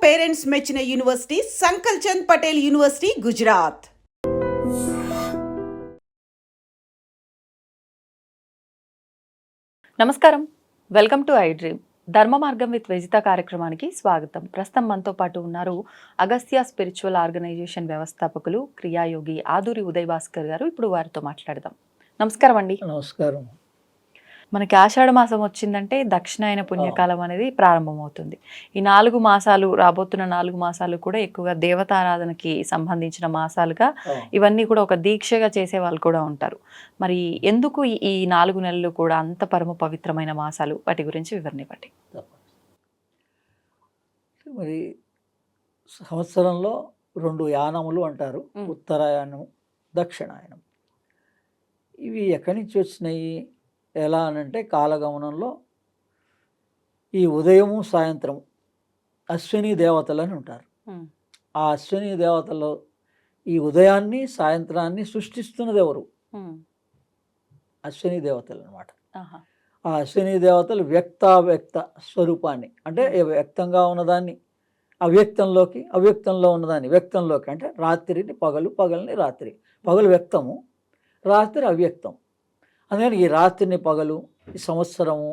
Parents మెచ్చిన university సంకల్ Chand Patel university, Gujarat. నమస్కారం, welcome to I dream. ధర్మ మార్గం విత్ వెజిత కార్యక్రమానికి స్వాగతం. ప్రస్తుతం మనతో పాటు ఉన్నారు అగస్త్య స్పిరిచువల్ ఆర్గనైజేషన్ వ్యవస్థాపకులు, క్రియాయోగి ఆదూరి ఉదయ్ భాస్కర్ గారు. ఇప్పుడు వారితో మాట్లాడదాం. నమస్కారం అండి. నమస్కారం. మనకి ఆషాఢ మాసం వచ్చిందంటే దక్షిణాయన పుణ్యకాలం అనేది ప్రారంభమవుతుంది. ఈ 4 మాసాలు, రాబోతున్న 4 మాసాలు కూడా ఎక్కువగా దేవతారాధనకి సంబంధించిన మాసాలుగా, ఇవన్నీ కూడా ఒక దీక్షగా చేసే వాళ్ళు కూడా ఉంటారు. మరి ఎందుకు ఈ 4 నెలలు కూడా అంత పరమ పవిత్రమైన మాసాలు? వాటి గురించి వివరణ ఇవ్వండి. మరి సంవత్సరంలో 2 యానములు అంటారు, ఉత్తరాయణం, దక్షిణాయనం. ఇవి ఎక్కడి నుంచి వచ్చినాయి, ఎలా అనంటే కాలగమనంలో ఈ ఉదయము సాయంత్రం అశ్విని దేవతలు అని ఉంటారు. ఆ అశ్విని దేవతలు ఈ ఉదయాన్ని సాయంత్రాన్ని సృష్టిస్తున్నది ఎవరు? అశ్విని దేవతలు అన్నమాట. ఆ అశ్విని దేవతలు వ్యక్తావ్యక్త స్వరూపాన్ని, అంటే వ్యక్తంగా ఉన్నదాన్ని అవ్యక్తంలోకి, అవ్యక్తంలో ఉన్నదాన్ని వ్యక్తంలోకి, అంటే రాత్రిని పగలు, పగల్ని రాత్రి. పగలు వ్యక్తము, రాత్రి అవ్యక్తం. అందుకని ఈ రాత్రిని పగలు, ఈ సంవత్సరము,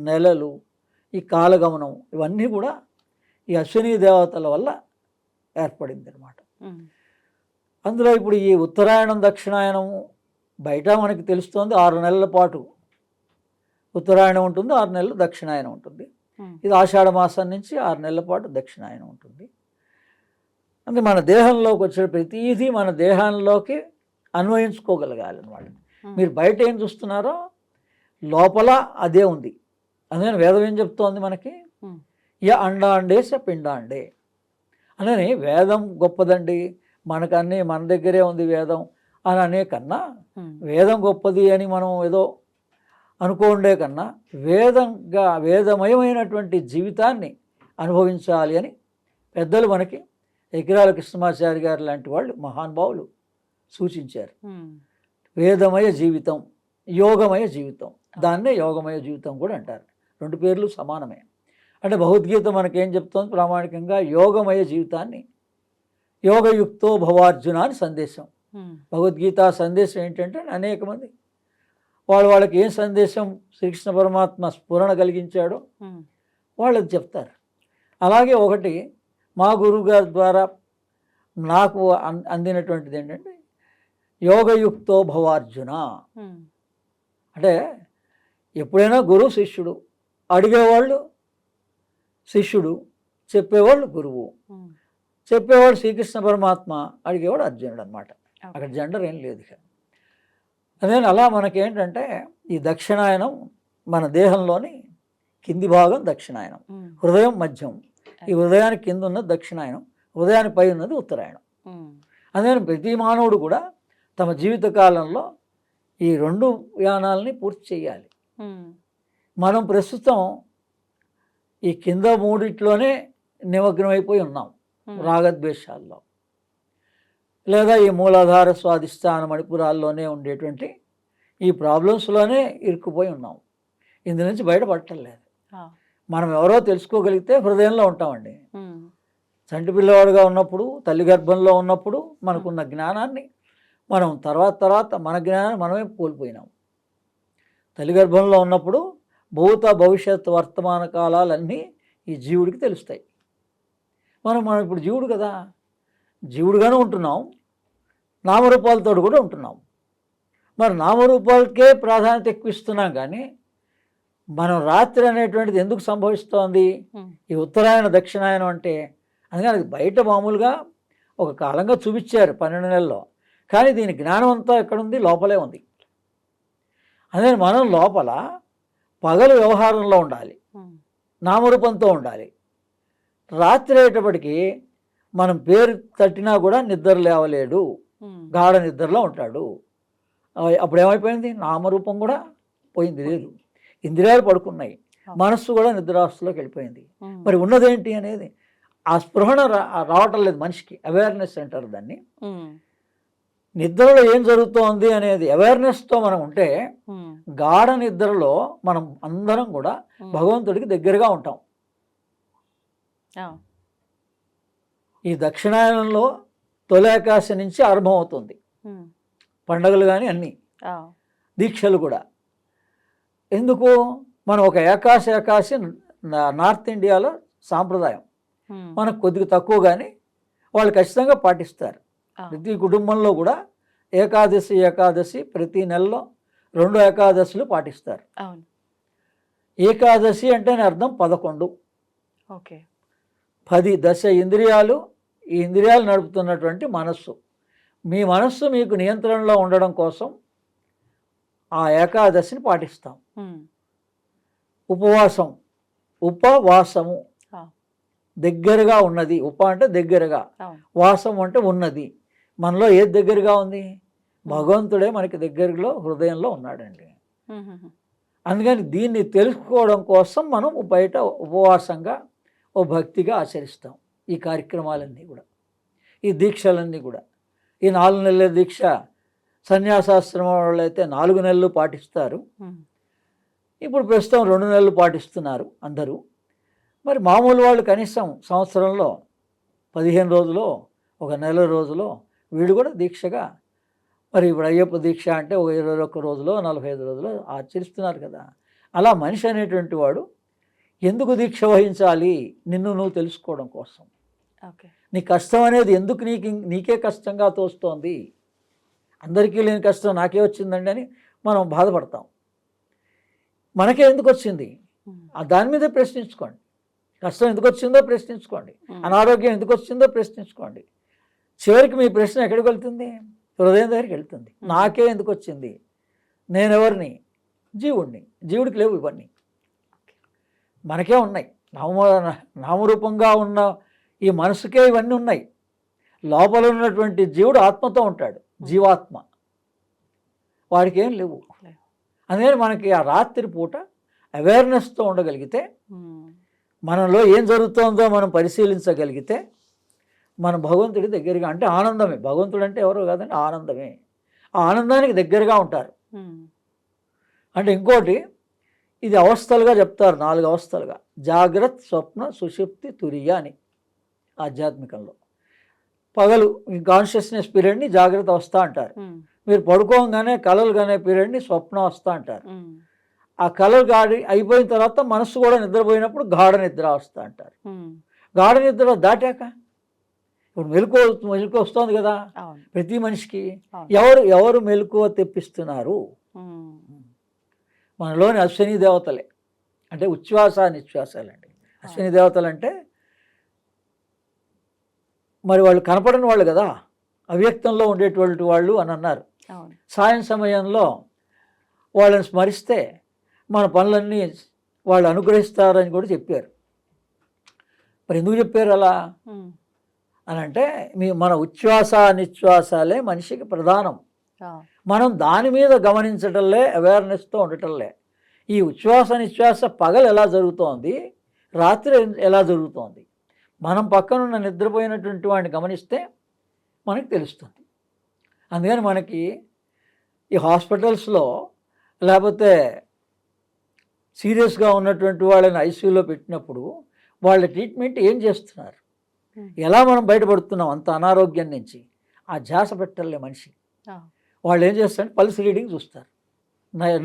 నెలలు, ఈ కాలగమనం, ఇవన్నీ కూడా ఈ అశ్విని దేవతల వల్ల ఏర్పడింది అనమాట. అందులో ఇప్పుడు ఈ ఉత్తరాయణం, దక్షిణాయనము బయట మనకి తెలుస్తోంది 6 నెలల పాటు ఉత్తరాయణం ఉంటుంది, 6 నెలలు దక్షిణాయనం ఉంటుంది. ఇది ఆషాఢ మాసం నుంచి 6 నెలల పాటు దక్షిణాయనం ఉంటుంది. అంటే మన దేహంలోకి వచ్చే ప్రతిదీ మన దేహంలోకి అన్వయించుకోగలగాలి అనమాట. మీరు బయట ఏం చూస్తున్నారో లోపల అదే ఉంది. అందుకని వేదం ఏం చెప్తోంది మనకి, అండే స పిండాండే. అందుకని వేదం గొప్పదండి, మనకన్నీ మన దగ్గరే ఉంది వేదం అని అనే కన్నా, వేదం గొప్పది అని మనం ఏదో అనుకోండే కన్నా, వేదమయమైనటువంటి జీవితాన్ని అనుభవించాలి అని పెద్దలు మనకి ఎకిరాల కృష్ణమాచారి గారు లాంటి వాళ్ళు మహానుభావులు సూచించారు. వేదమయ జీవితం, యోగమయ జీవితం, దాన్నే యోగమయ జీవితం కూడా అంటారు. 2 పేర్లు సమానమే. అంటే భగవద్గీత మనకేం చెప్తోంది ప్రామాణికంగా, యోగమయ జీవితాన్ని యోగయుక్తో భవార్జున అని సందేశం. భగవద్గీత సందేశం ఏంటంటే, అనేక మంది వాళ్ళకి ఏం సందేశం శ్రీకృష్ణ పరమాత్మ స్ఫురణ కలిగించాడో వాళ్ళకి చెప్తారు. అలాగే ఒకటి మా గురువు గారి ద్వారా నాకు అందినటువంటిది ఏంటంటే, యోగయుక్తో భవార్జున. అంటే ఎప్పుడైనా గురువు శిష్యుడు, అడిగేవాళ్ళు శిష్యుడు, చెప్పేవాళ్ళు గురువు. చెప్పేవాడు శ్రీకృష్ణ పరమాత్మ, అడిగేవాడు అర్జునుడు అనమాట. అక్కడ జెండర్ ఏం లేదు. అదే అలా మనకేంటంటే ఈ దక్షిణాయనం మన దేహంలోని కింది భాగం దక్షిణాయనం, హృదయం మధ్యం. ఈ హృదయానికి కింద ఉన్నది దక్షిణాయనం, హృదయానికి పై ఉన్నది ఉత్తరాయణం. అందుకని ప్రతి మానవుడు కూడా తమ జీవిత కాలంలో ఈ 2 యానాలని పూర్తి చేయాలి. మనం ప్రస్తుతం ఈ కింద 3 నిమగ్నమైపోయి ఉన్నాం, రాగద్వేషాల్లో, లేదా ఈ మూలాధార స్వాధిష్టాన మణిపురాల్లోనే ఉండేటువంటి ఈ ప్రాబ్లమ్స్లోనే ఇరుక్కుపోయి ఉన్నాం. ఇందు నుంచి బయటపడటలేదు. మనం ఎవరో తెలుసుకోగలిగితే హృదయంలో ఉంటామండి. చంటి పిల్లవాడుగా ఉన్నప్పుడు, తల్లి గర్భంలో ఉన్నప్పుడు మనకున్న జ్ఞానాన్ని మనం తర్వాత మన జ్ఞానాన్ని మనమే కోల్పోయినాం. తల్లి గర్భంలో ఉన్నప్పుడు భూత భవిష్యత్ వర్తమాన కాలాలన్నీ ఈ జీవుడికి తెలుస్తాయి. మనం ఇప్పుడు జీవుడు కదా, జీవుడుగానే ఉంటున్నాం, నామరూపాలతో కూడా ఉంటున్నాం. మరి నామరూపాలకే ప్రాధాన్యత ఎక్కువ ఇస్తున్నాం. కానీ మనం రాత్రి అనేటువంటిది ఎందుకు సంభవిస్తోంది? ఈ ఉత్తరాయణ దక్షిణాయనం అంటే, అందుకని అది బయట మామూలుగా ఒక కాలంగా చూపించారు 12 నెలల్లో. కానీ దీని జ్ఞానం అంతా ఎక్కడుంది? లోపలే ఉంది. అదే మనం లోపల పగలు వ్యవహారంలో ఉండాలి, నామరూపంతో ఉండాలి. రాత్రి అయ్యేటప్పటికి మనం పేరు తట్టినా కూడా నిద్ర లేవలేడు, గాఢ నిద్రలో ఉంటాడు. అప్పుడు ఏమైపోయింది? నామరూపం కూడా పోయింది, లేదు. ఇంద్రియాలు పడుకున్నాయి, మనస్సు కూడా నిద్రావస్థలోకి వెళ్ళిపోయింది. మరి ఉన్నదేంటి అనేది ఆ స్పృహణ రావటం లేదు మనిషికి. అవేర్నెస్ అంటారు దాన్ని. నిద్రలో ఏం జరుగుతోంది అనేది అవేర్నెస్తో మనం ఉంటే, గాఢ నిద్రలో మనం అందరం కూడా భగవంతుడికి దగ్గరగా ఉంటాం. ఈ దక్షిణాయనంలో తొలి ఏకాదశి నుంచి ఆరంభమవుతుంది పండగలు కానీ అన్నీ దీక్షలు కూడా. ఎందుకు మనం ఒక ఏకాదశి నార్త్ ఇండియాలో సాంప్రదాయం, మనకు కొద్దిగా తక్కువ కానీ వాళ్ళు ఖచ్చితంగా పాటిస్తారు. ప్రతి కుటుంబంలో కూడా ఏకాదశి ప్రతి నెలలో 2 ఏకాదశులు పాటిస్తారు. ఏకాదశి అంటే అర్థం 11. 10 దశ ఇంద్రియాలు, ఈ ఇంద్రియాలు నడుపుతున్నటువంటి మనస్సు. మీ మనస్సు మీకు నియంత్రణలో ఉండడం కోసం ఆ ఏకాదశిని పాటిస్తాం. ఉపవాసము దగ్గరగా ఉన్నది. అంటే దగ్గరగా, వాసం అంటే ఉన్నది. మనలో ఏది దగ్గరగా ఉంది? భగవంతుడే మనకి దగ్గరలో హృదయంలో ఉన్నాడండి. అందుకని దీన్ని తెలుసుకోవడం కోసం మనం బయట ఉపవాసంగా ఓ భక్తిగా ఆచరిస్తాం ఈ కార్యక్రమాలన్నీ కూడా, ఈ దీక్షలన్నీ కూడా. ఈ 4 నెలల దీక్ష సన్యాసాశ్రమం వాళ్ళు అయితే 4 నెలలు పాటిస్తారు. ఇప్పుడు ప్రస్తుతం 2 నెలలు పాటిస్తున్నారు అందరూ. మరి మామూలు వాళ్ళు కనీసం సంవత్సరంలో 15 రోజులో, ఒక నెల రోజులో వీడు కూడా దీక్షగా, మరి ఇప్పుడు అయ్యప్ప దీక్ష అంటే ఒక 21 రోజులో 45 రోజులో ఆచరిస్తున్నారు కదా. అలా మనిషి అనేటువంటి వాడు ఎందుకు దీక్ష వహించాలి? నిన్ను నువ్వు తెలుసుకోవడం కోసం. నీ కష్టం అనేది ఎందుకు నీకే కష్టంగా తోస్తోంది? అందరికీ లేని కష్టం నాకే వచ్చిందండి అని మనం బాధపడతాం. మనకే ఎందుకు వచ్చింది? దాని మీదే ప్రశ్నించుకోండి. కష్టం ఎందుకు వచ్చిందో ప్రశ్నించుకోండి. అనారోగ్యం ఎందుకు వచ్చిందో ప్రశ్నించుకోండి. చివరికి మీ ప్రశ్న ఎక్కడికి వెళ్తుంది? హృదయం దగ్గరికి వెళ్తుంది. నాకే ఎందుకు వచ్చింది? నేనెవరిని? జీవుడిని. జీవుడికి లేవు ఇవన్నీ, మనకే ఉన్నాయి. నామరూపంగా ఉన్న ఈ మనసుకే ఇవన్నీ ఉన్నాయి. లోపల ఉన్నటువంటి జీవుడు ఆత్మతో ఉంటాడు, జీవాత్మ. వాడికి ఏం లేవు. అందుకని మనకి ఆ రాత్రి పూట అవేర్నెస్తో ఉండగలిగితే, మనలో ఏం జరుగుతుందో మనం పరిశీలించగలిగితే, మన భగవంతుడి దగ్గరగా, అంటే ఆనందమే. భగవంతుడు అంటే ఎవరో కాదండి, ఆనందమే. ఆ ఆనందానికి దగ్గరగా ఉంటారు. అంటే ఇంకోటి, ఇది అవస్థలుగా చెప్తారు, 4 అవస్థలుగా. జాగ్రత్త, స్వప్న, సుషుప్తి, తురియ అని ఆధ్యాత్మికంలో. పగలు కాన్షియస్నెస్ పీరియడ్ని జాగ్రత్త అవస్థ అంటారు. మీరు పడుకోగానే కలలు కనే పీరియడ్ని స్వప్న అవస్థ అంటారు. ఆ కలలు అయిపోయిన తర్వాత మనస్సు కూడా నిద్రపోయినప్పుడు గాఢ నిద్ర అవస్థ అంటారు. గాఢ నిద్ర దాటాక ఇప్పుడు మెలకు వస్తుంది కదా ప్రతి మనిషికి. ఎవరు మెలకువ తెప్పిస్తున్నారు? మనలోని అశ్విని దేవతలే. అంటే ఉచ్ఛ్వాస నిశ్వాసాలండి. అశ్విని దేవతలు అంటే మరి వాళ్ళు కనపడని వాళ్ళు కదా, అవ్యక్తంలో ఉండేటువంటి వాళ్ళు అని అన్నారు. సాయం సమయంలో వాళ్ళని స్మరిస్తే మన పనులన్నీ వాళ్ళు అనుగ్రహిస్తారని కూడా చెప్పారు. మరి ఎందుకు చెప్పారు అలా అని అంటే, మన ఉచ్ఛ్వాస నిశ్వాసాలే మనిషికి ప్రధానం. మనం దాని మీద గమనించటంలే, అవేర్నెస్తో ఉండటంలే. ఈ ఉచ్ఛ్వాస నిశ్వాస పగలు ఎలా జరుగుతోంది, రాత్రి ఎలా జరుగుతోంది, మనం పక్కనున్న నిద్రపోయినటువంటి వాడిని గమనిస్తే మనకు తెలుస్తుంది. అందుకని మనకి ఈ హాస్పిటల్స్లో లేకపోతే సీరియస్గా ఉన్నటువంటి వాళ్ళని ఐసీయూలో పెట్టినప్పుడు వాళ్ళ ట్రీట్మెంట్ ఏం చేస్తున్నారు, ఎలా మనం బయటపడుతున్నాం అంత అనారోగ్యం నుంచి, ఆ ధ్యాస పెట్టలే మనిషి. వాళ్ళు ఏం చేస్తారంటే పల్స్ రీడింగ్ చూస్తారు.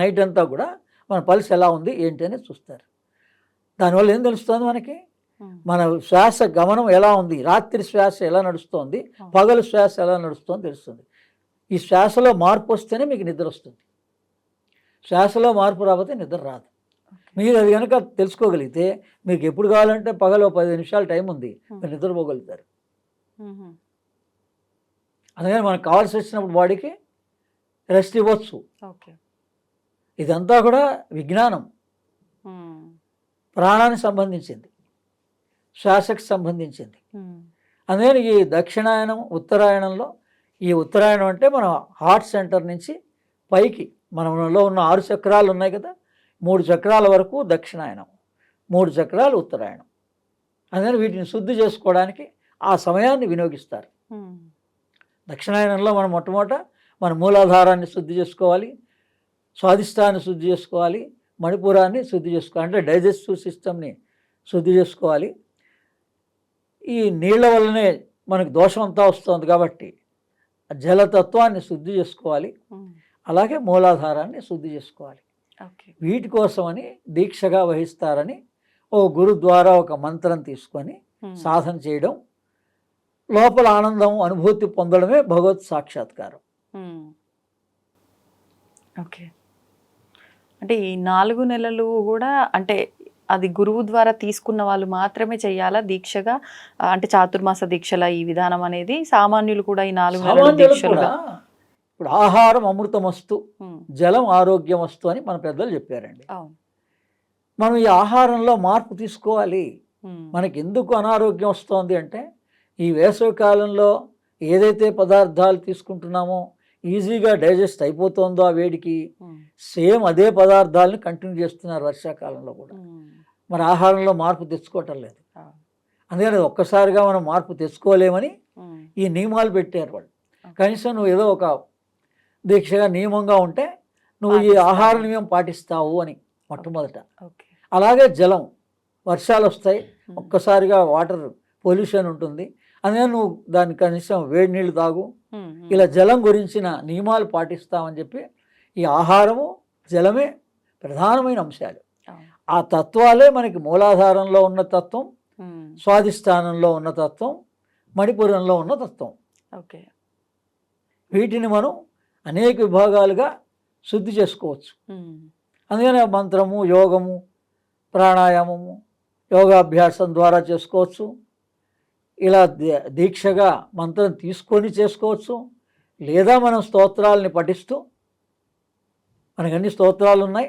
నైట్ అంతా కూడా మన పల్స్ ఎలా ఉంది ఏంటి అనేది చూస్తారు. దానివల్ల ఏం తెలుస్తుంది మనకి? మన శ్వాస గమనం ఎలా ఉంది, రాత్రి శ్వాస ఎలా నడుస్తోంది, పగలు శ్వాస ఎలా నడుస్తుందో తెలుస్తుంది. ఈ శ్వాసలో మార్పు వస్తేనే మీకు నిద్ర వస్తుంది. శ్వాసలో మార్పు రాకపోతే నిద్ర రాదు. మీరు అది కనుక తెలుసుకోగలిగితే మీకు ఎప్పుడు కావాలంటే పగలు 10 నిమిషాలు టైం ఉంది, మీరు నిద్రపోగలుగుతారు. అందుకని మనకు కావాల్సి వచ్చినప్పుడు బాడీకి రెస్ట్ ఇవ్వచ్చు. ఇదంతా కూడా విజ్ఞానం, ప్రాణానికి సంబంధించింది, శ్వాసకు సంబంధించింది. అందుకని ఈ దక్షిణాయనం ఉత్తరాయణంలో, ఈ ఉత్తరాయణం అంటే మన హార్ట్ సెంటర్ నుంచి పైకి మనలో ఉన్న 6 చక్రాలు ఉన్నాయి కదా, 3 చక్రాల వరకు దక్షిణాయనం, 3 చక్రాలు ఉత్తరాయణం. అందుకని వీటిని శుద్ధి చేసుకోవడానికి ఆ సమయాన్ని వినియోగిస్తారు. దక్షిణాయనంలో మనం మొట్టమొదట మన మూలాధారాన్ని శుద్ధి చేసుకోవాలి, స్వాదిష్టాన్ని శుద్ధి చేసుకోవాలి, మణిపూరాన్ని శుద్ధి చేసుకోవాలి, అంటే డైజెస్టివ్ సిస్టమ్ని శుద్ధి చేసుకోవాలి. ఈ నీళ్ల వల్లనే మనకు దోషం అంతా వస్తుంది కాబట్టి జలతత్వాన్ని శుద్ధి చేసుకోవాలి, అలాగే మూలాధారాన్ని శుద్ధి చేసుకోవాలి. ఓకే. వీటి కోసమని దీక్షగా వహిస్తారని ఓ గురు ద్వారా ఒక మంత్రం తీసుకొని సాధన చేయడం, లోపల ఆనందం అనుభూతి పొందడమే భగవత్ సాక్షాత్కారం. ఓకే. అంటే ఈ 4 నెలలు కూడా అంటే అది గురువు ద్వారా తీసుకున్న వాళ్ళు మాత్రమే చెయ్యాలా దీక్షగా? అంటే చాతుర్మాస దీక్షల ఈ విధానం అనేది సామాన్యులు కూడా ఈ 4 నెలలు సామాన్యులకు దీక్షలుగా? కూడా ఇప్పుడు ఆహారం అమృతమస్తు, జలం ఆరోగ్యమస్తు అని మన పెద్దలు చెప్పారండి. అవును. మనం ఈ ఆహారంలో మార్పు తీసుకోవాలి. మనకి ఎందుకు అనారోగ్యం వస్తుంది అంటే ఈ వేసవి కాలంలో ఏదైతే పదార్థాలు తీసుకుంటున్నామో ఈజీగా డైజెస్ట్ అయిపోతుందో ఆ వేడికి, సేమ్ అదే పదార్థాలను కంటిన్యూ చేస్తున్నారు వర్షాకాలంలో కూడా. మరి ఆహారంలో మార్పు తెచ్చుకోవటం లేదు. అందుకని ఒక్కసారిగా మనం మార్పు తెచ్చుకోలేమని ఈ నియమాలు పెట్టారు వాళ్ళు. కనీసం నువ్వు ఏదో ఒక దీక్షగా నియమంగా ఉంటే నువ్వు ఈ ఆహార నియమం పాటిస్తావు అని మొట్టమొదట. అలాగే జలం, వర్షాలు వస్తాయి, ఒక్కసారిగా వాటర్ పొల్యూషన్ ఉంటుంది, అందుకని నువ్వు దాన్ని కనీసం వేడి నీళ్ళు తాగు. ఇలా జలం గురించిన నియమాలు పాటిస్తామని చెప్పి ఈ ఆహారము జలమే ప్రధానమైన అంశాలు. ఆ తత్వాలే మనకి మూలాధారంలో ఉన్న తత్వం, స్వాధిష్టానంలో ఉన్న తత్వం, మణిపురంలో ఉన్న తత్వం. ఓకే. వీటిని మనం అనేక విభాగాలుగా శుద్ధి చేసుకోవచ్చు. అందుకనే మంత్రము, యోగము, ప్రాణాయామము, యోగాభ్యాసం ద్వారా చేసుకోవచ్చు. ఇలా దీక్షగా మంత్రం తీసుకొని చేసుకోవచ్చు. లేదా మనం స్తోత్రాలని పఠిస్తూ, మనకన్ని స్తోత్రాలు ఉన్నాయి.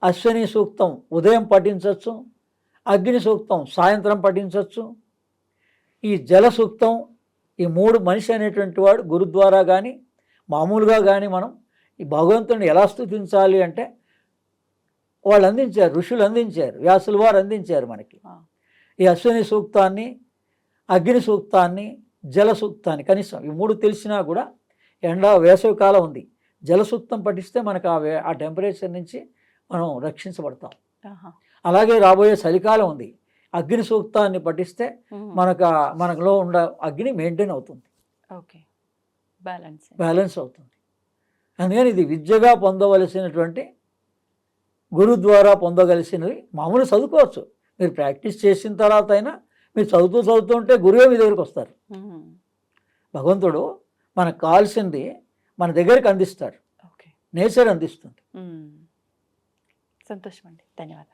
అశ్విని సూక్తం ఉదయం పఠించవచ్చు, అగ్ని సూక్తం సాయంత్రం పఠించవచ్చు, ఈ జల సూక్తం, ఈ 3 మనిషి అనేటువంటి వాడు గురు ద్వారా కానీ మామూలుగా కానీ మనం ఈ భగవంతుని ఎలా స్తుతించాలి అంటే వాళ్ళు అందించారు, ఋషులు అందించారు, వ్యాసుల వారు అందించారు మనకి. ఈ అశ్విని సూక్తాన్ని, అగ్ని సూక్తాన్ని, జల సూక్తాన్ని కనీసం ఈ 3 తెలిసినా కూడా వేసవి కాలం ఉంది, జల సూక్తం పఠిస్తే మనకు ఆ టెంపరేచర్ నుంచి మనం రక్షించబడతాం. అలాగే రాబోయే చలికాలం ఉంది, అగ్ని సూక్తాన్ని పఠిస్తే మనలో ఉన్న అగ్ని మెయింటైన్ అవుతుంది. ఓకే. బ్యాలెన్స్ అవుతుంది. అందుకని ఇది విద్యగా పొందవలసినటువంటి, గురు ద్వారా పొందగలిసినవి. మామూలు చదువుకోవచ్చు, మీరు ప్రాక్టీస్ చేసిన తర్వాత అయినా మీరు చదువుతుంటే గురువే మీ దగ్గరికి వస్తారు. భగవంతుడు మనకు కావాల్సింది మన దగ్గరికి అందిస్తాడు, నేచర్ అందిస్తుంది. సంతోషం అండి, ధన్యవాదాలు.